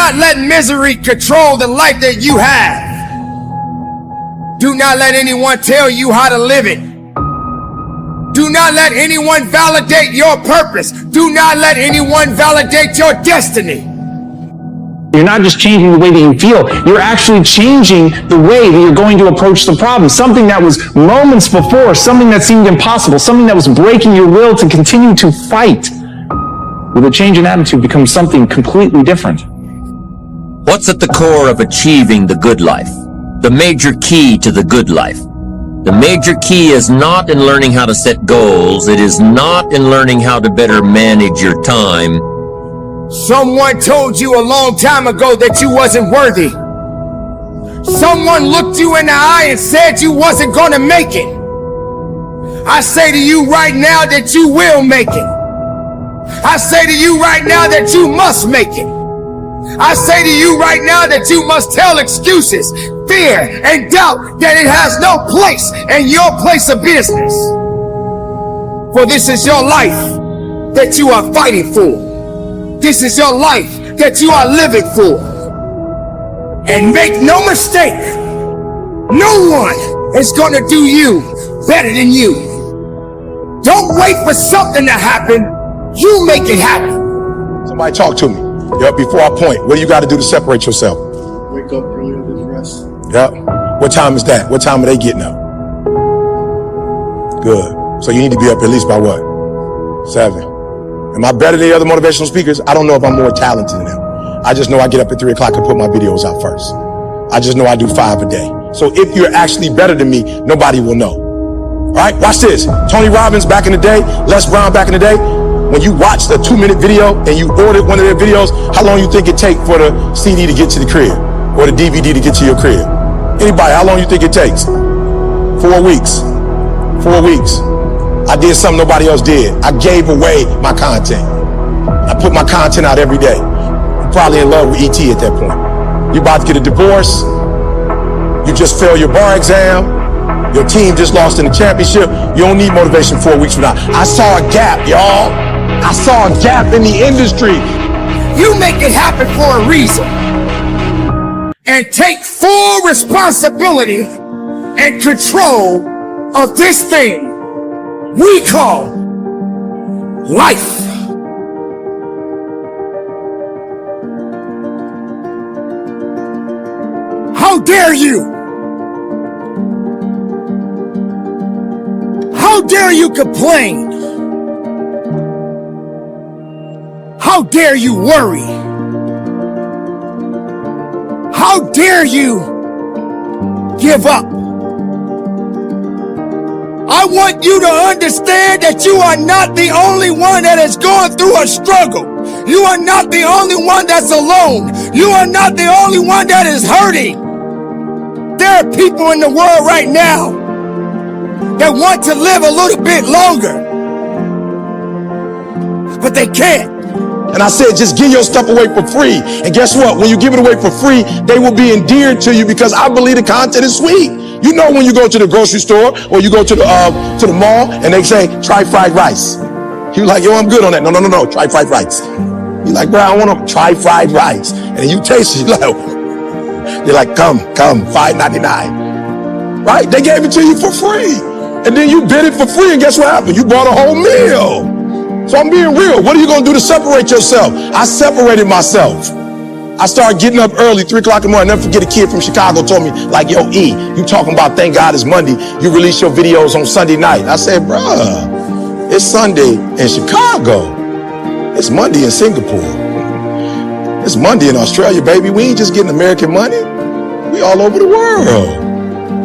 not let misery control the life that you have. Do not let anyone tell you how to live it. Do not let anyone validate your purpose. Do not let anyone validate your destiny. You're not just changing the way that you feel, you're actually changing the way that you're going to approach the problem. Something that was moments before, something that seemed impossible, something that was breaking your will to continue to fight. With a change in attitude becomes something completely different. What's at the core of achieving the good life? The major key to the good life. The major key is not in learning how to set goals. It is not in learning how to better manage your time. Someone told you a long time ago that you wasn't worthy. Someone looked you in the eye and said you wasn't gonna make it. I say to you right now that you will make it. I say to you right now that you must make it. I say to you right now that you must tell excuses, fear, and doubt that it has no place in your place of business. For this is your life that you are fighting for. This is your life that you are living for. And make no mistake, no one is going to do you better than you. Don't wait for something to happen. You make it happen. Somebody talk to me. Yep, before I point, what do you got to do to separate yourself? Wake up earlier than the rest. Yep. What time is that? What time are they getting up? Good. So you need to be up at least by what? 7. Am I better than the other motivational speakers? I don't know if I'm more talented than them. I just know I get up at 3 o'clock and put my videos out first. I just know I do 5 a day. So if you're actually better than me, nobody will know. All right, watch this. Tony Robbins back in the day, Les Brown back in the day, when you watched a 2-minute video and you ordered one of their videos, how long you think it take for the CD to get to the crib or the DVD to get to your crib? Anybody, how long you think it takes? 4 weeks. 4 weeks. I did something nobody else did. I gave away my content. I put my content out every day. You're probably in love with ET at that point. You're about to get a divorce. You just failed your bar exam. Your team just lost in the championship. You don't need motivation 4 weeks from now. I saw a gap, y'all. I saw a gap in the industry. You make it happen for a reason. And take full responsibility and control of this thing we call life. How dare you? How dare you complain? How dare you worry? How dare you give up? I want you to understand that you are not the only one that is going through a struggle. You are not the only one that's alone. You are not the only one that is hurting. There are people in the world right now that want to live a little bit longer, but they can't. And I said, just give your stuff away for free. And guess what? When you give it away for free, they will be endeared to you because I believe the content is sweet. You know, when you go to the grocery store or you go to the mall and they say, try fried rice. You're like, yo, I'm good on that. No, try fried rice. You're like, bro, I want to try fried rice. And then you taste it, you're like, come, $5.99. Right? They gave it to you for free. And then you bid it for free, and guess what happened? You bought a whole meal. So I'm being real. What are you going to do to separate yourself? I separated myself. I started getting up early, 3 o'clock in the morning. I'll never forget a kid from Chicago told me, like, yo, E, you talking about thank God it's Monday. You release your videos on Sunday night. I said, bruh, it's Sunday in Chicago. It's Monday in Singapore. It's Monday in Australia, baby. We ain't just getting American money. We all over the world.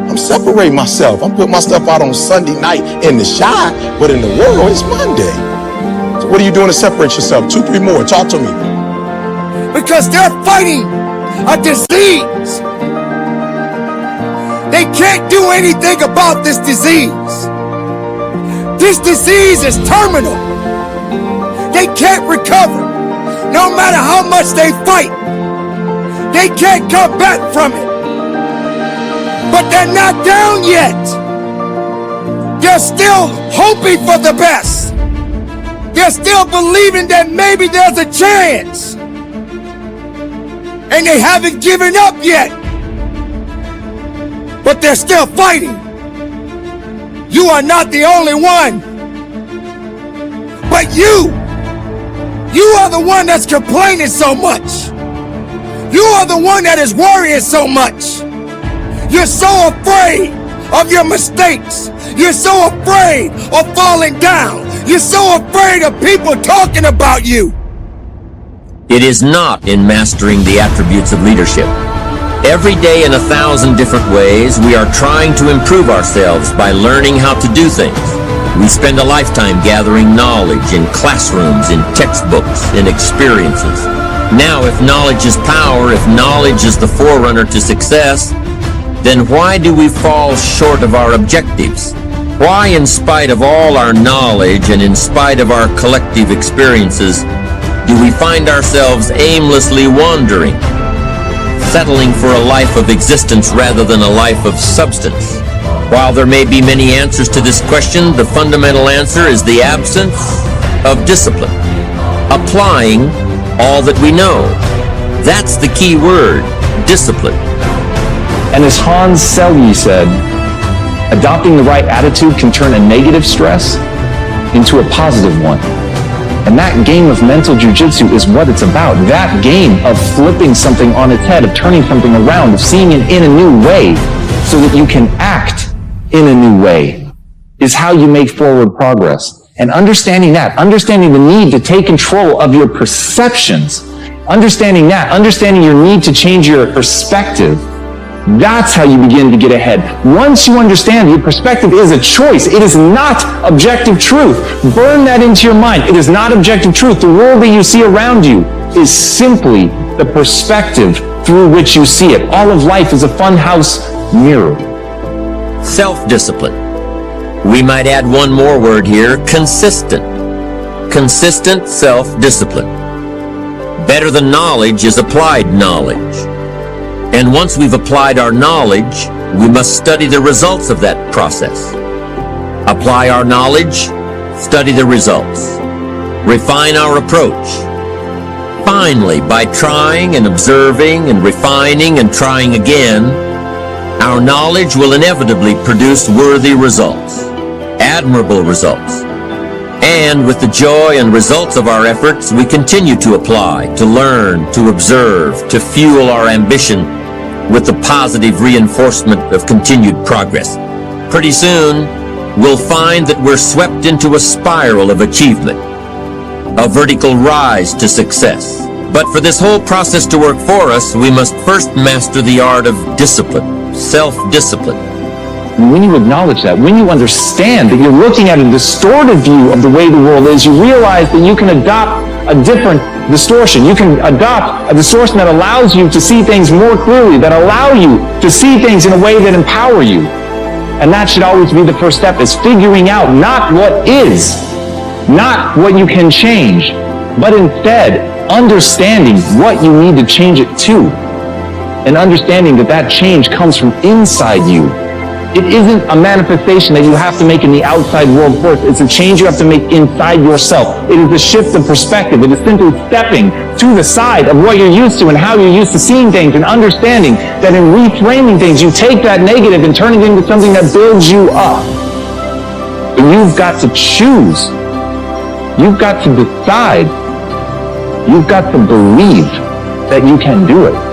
I'm separating myself. I'm putting my stuff out on Sunday night in the shy, but in the world, it's Monday. So what are you doing to separate yourself? 2, 3 more. Talk to me. Because they're fighting a disease. They can't do anything about this disease. This disease is terminal. They can't recover. No matter how much they fight, they can't come back from it. But they're not down yet. They're still hoping for the best. They're still believing that maybe there's a chance. and they haven't given up yet. But they're still fighting. You are not the only one. But you are the one that's complaining so much. You are the one that is worrying so much. You're so afraid of your mistakes. You're so afraid of falling down. You're so afraid of people talking about you. It is not in mastering the attributes of leadership. Every day in 1,000 different ways, we are trying to improve ourselves by learning how to do things. We spend a lifetime gathering knowledge in classrooms, in textbooks, in experiences. Now, if knowledge is power, if knowledge is the forerunner to success, then why do we fall short of our objectives? Why, in spite of all our knowledge and in spite of our collective experiences, do we find ourselves aimlessly wandering, settling for a life of existence rather than a life of substance? While there may be many answers to this question, the fundamental answer is the absence of discipline. Applying all that we know. That's the key word, discipline. And as Hans Selye said, adopting the right attitude can turn a negative stress into a positive one. And that game of mental jujitsu is what it's about. That game of flipping something on its head, of turning something around, of seeing it in a new way so that you can act in a new way is how you make forward progress. And understanding that, understanding the need to take control of your perceptions, understanding that, understanding your need to change your perspective, that's how you begin to get ahead. Once you understand your perspective is a choice, it is not objective truth. Burn that into your mind. It is not objective truth. The world that you see around you is simply the perspective through which you see it. All of life is a funhouse mirror. Self-discipline. We might add one more word here, consistent. Consistent self-discipline. Better than knowledge is applied knowledge. And once we've applied our knowledge, we must study the results of that process. Apply our knowledge, study the results. Refine our approach. Finally, by trying and observing and refining and trying again, our knowledge will inevitably produce worthy results, admirable results. And with the joy and results of our efforts, we continue to apply, to learn, to observe, to fuel our ambition with the positive reinforcement of continued progress. Pretty soon, we'll find that we're swept into a spiral of achievement, a vertical rise to success. But for this whole process to work for us, we must first master the art of discipline, self-discipline. And when you acknowledge that, when you understand that you're looking at a distorted view of the way the world is, you realize that you can adopt a different distortion. You can adopt a distortion that allows you to see things more clearly, that allow you to see things in a way that empower you. And that should always be the first step, is figuring out not what is, not what you can change, but instead understanding what you need to change it to. And understanding that that change comes from inside you. It isn't a manifestation that you have to make in the outside world first. It's a change you have to make inside yourself. It is a shift of perspective. It is simply stepping to the side of what you're used to and how you're used to seeing things, and understanding that in reframing things, you take that negative and turn it into something that builds you up. But you've got to choose. You've got to decide. You've got to believe that you can do it.